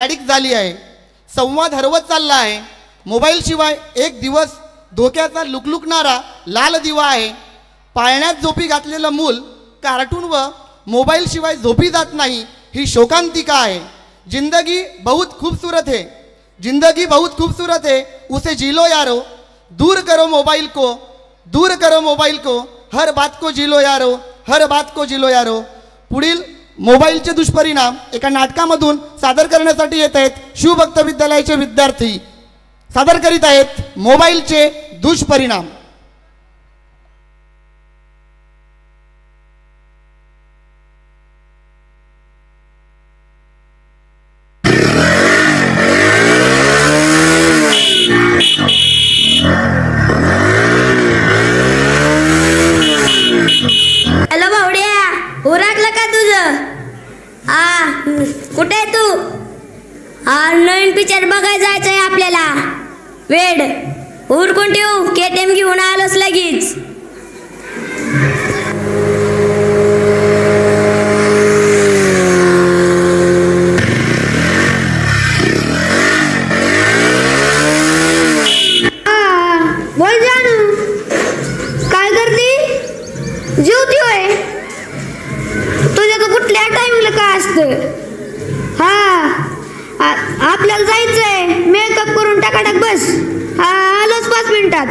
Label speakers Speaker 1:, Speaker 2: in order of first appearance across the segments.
Speaker 1: Addict झाली आहे. संवाद हरवत चालला आहे. मोबाईल शिवाय एक दिवस धोक्याचा लुकलुकणारा लाल दिवा आहे. पाळण्यात झोपी घातलेलं मूल कार्टून व मोबाईल शिवाय झोपी जात नाही, ही शोकांतिका आहे. जिंदगी बहुत खूबसूरत है, जिंदगी बहुत खूबसूरत है, उसे जी लो यारो. दूर करो मोबाइल को, दूर करो मोबाइल को, हर बात को जी लो यारो, हर बात को जी लो यारो. पुढील मोबाईलचे दुष्परिणाम एका नाटकामधून सादर करण्यासाठी येत आहेत. शिवभक्त विद्यालयाचे विद्यार्थी सादर करीत आहेत मोबाईलचे दुष्परिणाम.
Speaker 2: हॅलो भावड्या, उरकलं का तुझं? कुठे आहे तू? नवीन पिक्चर बघायला जायचंय आपल्याला. वेड उरकून ठेवू, KTM घेऊन आलोच लगेच.
Speaker 3: बोल जानू, काय करते? जेवती होय? तुझ्या तर कुठल्या टाइमला काय असतं? आपल्याला जायचंय. मेकअप करून टाकाटाक बस. आलोच 5 मिनिटात.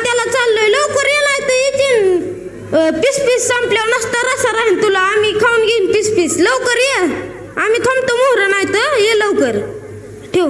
Speaker 3: त्याला चाललोय. लवकर ये, नाही तर येतील. पीस संपल्यावर नसता रसा राहील तुला. आम्ही खाऊन घेईन पीस. लवकर ये, आम्ही थांबतो. मोहर नाही तर ये लवकर. ठेव.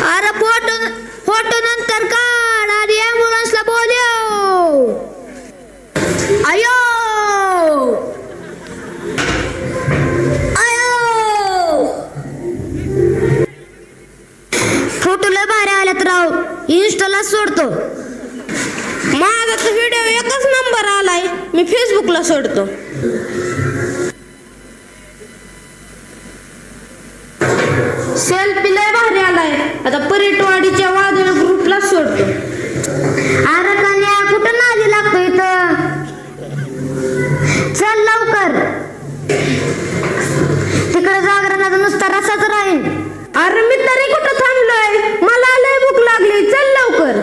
Speaker 3: अरे फोटो नंतर काढ आणि ॲम्ब्युलन्सला बोलव. आयो फोटो लय भारी आल्यात राव. इंस्टाला सोडतो. माझा तर व्हिडिओ एकच नंबर आलाय. मी फेसबुकला सोडतो. सेल्फी लय भारी आलाय. आता पर्यटवाडीच्या वादळ ग्रुपला सोडतो. अरे कन्या, कुठं नादी लागतो इथं? चल लवकर. तिकडे जागरणाचा नुसता रसाच राहील. अरे मी तरी कुठं थांबलोय? मला लय भूक लागली. चल लवकर.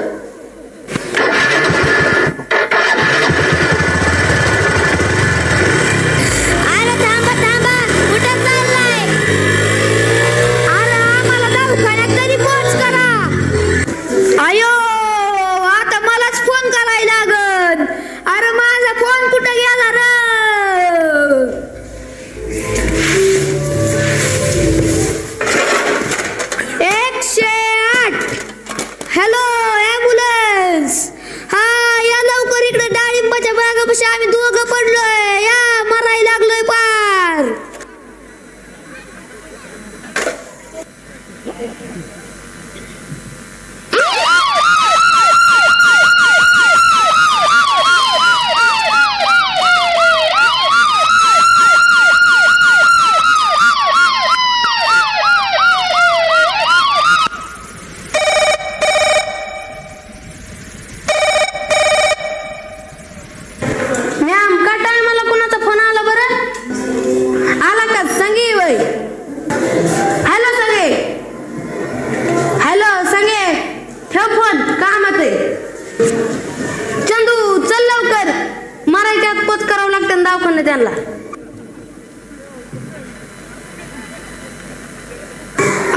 Speaker 3: आम्ही दोघं पडलोय. या मरायला लागलोय पार. रोज करावं लागतं दवाखान्यात त्यांना.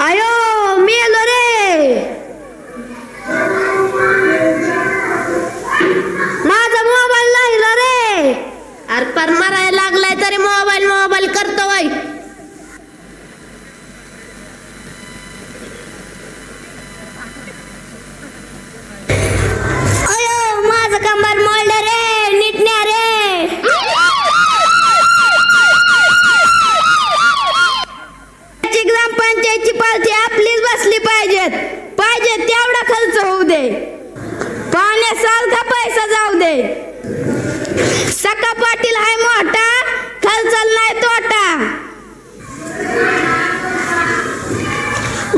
Speaker 3: आयो मी आलो रे. माझा मोबाईल राहिला रे. अरे पर मरायला लागलाय तरी मोबाईल करतो बाई.
Speaker 2: अयो माझं कंबर मोडलं रे. नीट न्या रे.
Speaker 3: ग्रामपंचायतची पार्टी आपलीच बसली पाहिजे तेवढा खर्च होऊ दे. पाण्यासारखा पैसा जाऊ दे. सका पाटील हाय मोठा. खर्चाल नाही तोटा.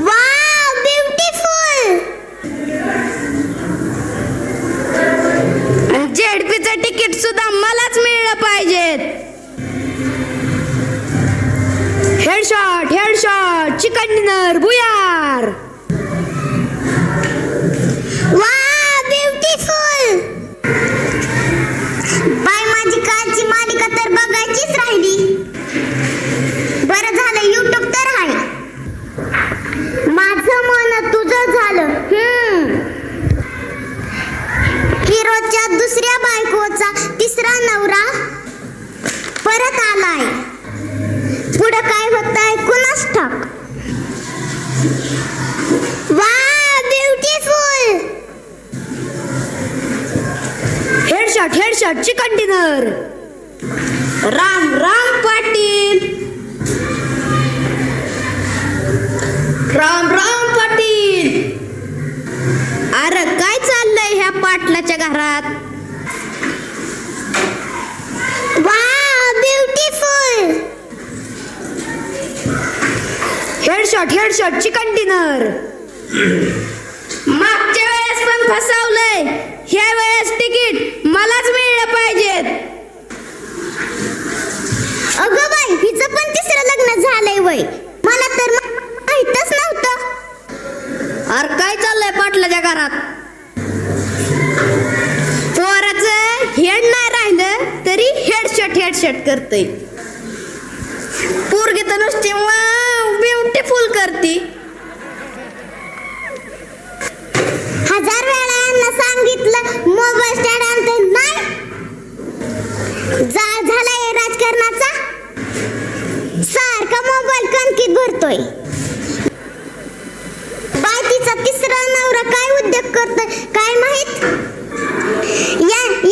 Speaker 2: Wow beautiful.
Speaker 3: जेडपीचं तिकीट सुद्धा मलाच मिळलं पाहिजे. Headshot chicken dinner booyah.
Speaker 2: Wow beautiful. बाय माझी कालची मालिका तर बघायचीच राहिली. बरं झालं YouTube तर आहे. माझं मन तुझं झालं. हिरोच्या दुसऱ्या बायकोचा तिसरा नवरा परत आलाय. पुढं काय होतंय कुणास ठाऊक. Wow beautiful.
Speaker 3: Headshot chicken dinner. Ram Patil. Ram Patil. अरे काय चाललंय ह्या पाटलाच्या घरात.
Speaker 2: Wow beautiful.
Speaker 3: Headshot chicken dinner. मागच्या वेळेस पण फसवलंय. ह्या वेळेस तिकीट मलाच मिळलं पाहिजेत.
Speaker 2: अगं बाई हिचं पण तिसरं लग्न झालंय वय. मला तर माहीतच नव्हतं.
Speaker 3: अरे काय चाललंय पाटलाच्या घरात. पोराचं हेड नाही राहिलं तरी हेडशॉट करतय. पोरगी तर नुसती ब्युटिफुल करती.
Speaker 2: 1000 वेळा यांना सांगितलं मोबाईल स्टँड आणते नाही. जाळ झालाय राजकारणाचा. सारखा मोबाईल कणकीत भरतोय. बाय तिचा तिसरा नवरा काय उद्योग करतोय काय माहित.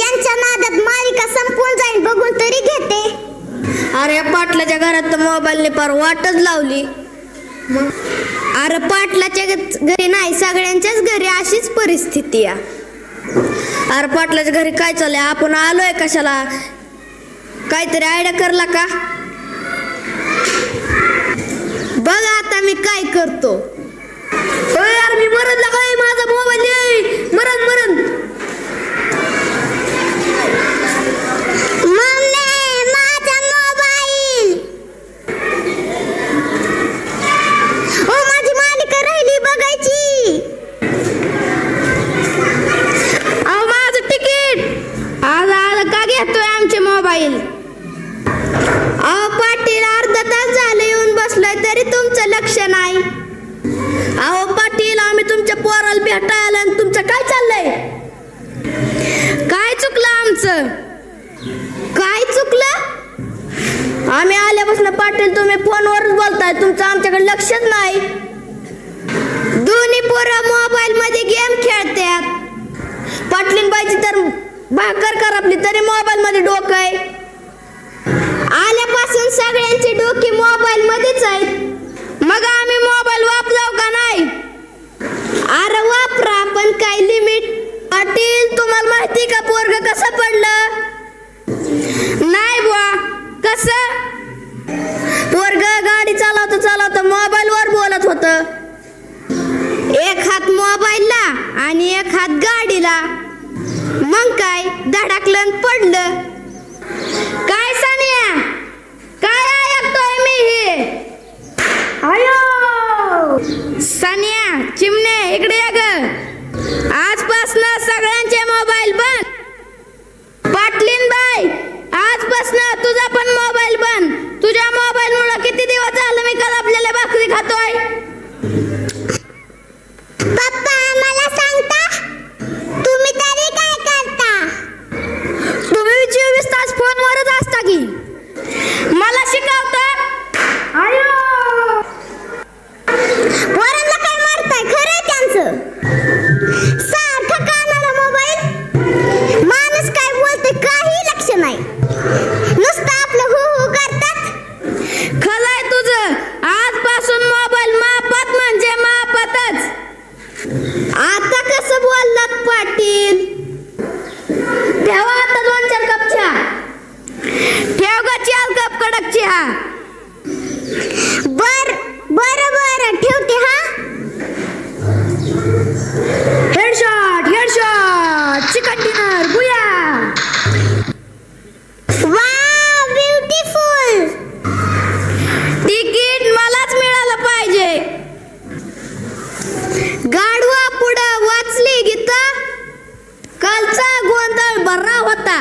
Speaker 2: यांच्या नादात मालिका संपून जाईल बघून तरी घेते.
Speaker 3: अरे पाटलाच्या घरात तर मोबाईलने पार वाटच लावली. अरे पाटलाच्या घरी नाही सगळ्यांच्याच घरी अशीच परिस्थिती आहे. अरे पाटलाच्या घरी काय चाललंय. आपण आलोय कशाला. काहीतरी आयडिया करला का बघ. आता मी काय करतो. यार मी मरण लागाय. माझा मोबाईल मरण. पाटील अर्धा तास झालं येऊन बसलोय तरी तुमचं लक्ष नाही. अहो पाटील आम्ही तुमच्या पोराला भेटायला आणि तुमचं काय चाललंय. काय चुकलं आमचं. काय चुकलं. आम्ही आल्यापासून पाटील तुम्ही फोनवरच बोलताय. तुमचं आमच्याकडे लक्षच नाही. दोन्ही पोरं मोबाईल मध्ये गेम खेळतात. पाटलीनबाईची तर भाकर करपली तरी मोबाईल मध्ये डोकं आहे. आल्यापासून सगळ्यांची डोकी मोबाईल मध्येच आहेत. मग आम्ही मोबाईल वापराव का नाही. अरे वापरा पण काय लिमिट. पाटील तुम्हाला माहिती का पोरग कसं पडलं. नाही बुवा कसं. पोरग गाडी चालवता मोबाईल वर बोलत होत. एक हात मोबाईलला आणि एक हात गाडीला. मग काय धडकलं पडलं. काय सानिया काय ऐकतोय मी हे. आयो सानिया चिमणे इकडे या ग. आजपासून सगळ्यांचे मोबाईल बंद. पाटलीनबाई तुझा पण मोबाईल बंद. तुझ्या मोबाईल मुळे किती दिवस झालं मी कलापलेल्या भाकरी खातोय.
Speaker 2: पप्पा मला सांगता तुम्ही तरी काय करता?
Speaker 3: तुम्ही 24 तास फोनवरच असता की. मला शिकवता. आयो
Speaker 2: पोरांना काय मारताय? खरं त्यांचं सारखं कानाला मोबाईल. माणूस काय बोलते काही लक्ष नाही, नुसतं आपलं हु हु करतात.
Speaker 3: खलंय तुझं. आजपासून मोबाईल मापात म्हणजे मापातच. आता कसं बोललात पाटील? ठेवा आता 2-4 कप चहा. ठेव ग 4 कप कडक चहा.
Speaker 2: बरं ठेवते हा.
Speaker 3: Headshot chicken dinner booyah.
Speaker 2: Wow beautiful.
Speaker 3: Ticket मलाच मिळालं पाहिजे. गाढवा पुढं वाचली गीता. कालचा गोंधळ बरा होता.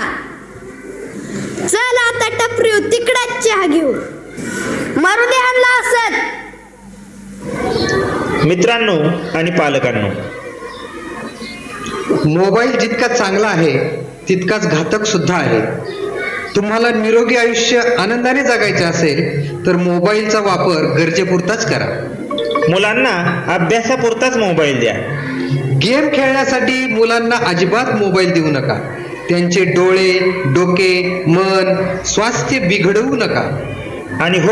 Speaker 3: चल आता टपरीव तिकडाच चहा घेऊ. मारुती आणला असत.
Speaker 4: मित्रांनो आणि पालकांनो,
Speaker 5: मोबाईल जितका चांगला आहे तितकाच घातक सुद्धा आहे. तुम्हाला निरोगी आयुष्य आनंदाने जगायचे असेल तर मोबाईलचा वापर गरजेपुरताच करा.
Speaker 4: मुलांना अभ्यासापुरताच मोबाईल द्या.
Speaker 5: गेम खेळण्यासाठी मुलांना अजिबात मोबाईल देऊ नका. त्यांचे डोळे, डोके, मन, स्वास्थ्य बिघडवू नका.
Speaker 4: आणि हो,